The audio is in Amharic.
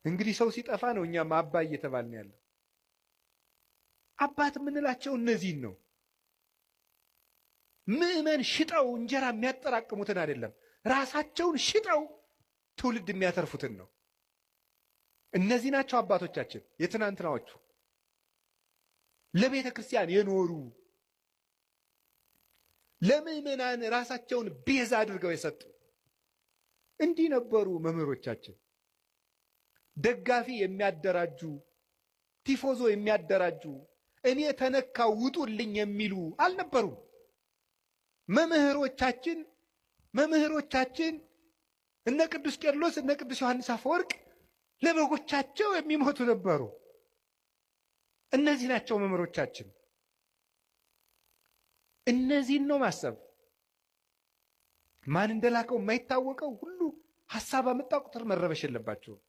እንግዲህ ሰው ሲጠፋ ነው እኛም አባ እየተባልን ያለው። አባት የምንላቸው እነዚህን ነው። ምዕመን ሽጠው እንጀራ የሚያጠራቅሙትን አይደለም፣ ራሳቸውን ሽጠው ትውልድ የሚያተርፉትን ነው። እነዚህ ናቸው አባቶቻችን የትናንትናዎቹ፣ ለቤተ ክርስቲያን የኖሩ ለምዕመናን ራሳቸውን ቤዛ አድርገው የሰጡ እንዲህ ነበሩ መምህሮቻችን። ደጋፊ የሚያደራጁ፣ ቲፎዞ የሚያደራጁ፣ እኔ ተነካው ውጡልኝ የሚሉ አልነበሩም። መምህሮቻችን እነ ቅዱስ ቄርሎስ እነ ቅዱስ ዮሐንስ አፈወርቅ ለበጎቻቸው የሚሞቱ ነበሩ። እነዚህ ናቸው መምህሮቻችን። እነዚህን ነው ማሰብ። ማን እንደላከው የማይታወቀው ሁሉ ሐሳብ አመጣ ቁጥር መረበሽ የለባቸውም።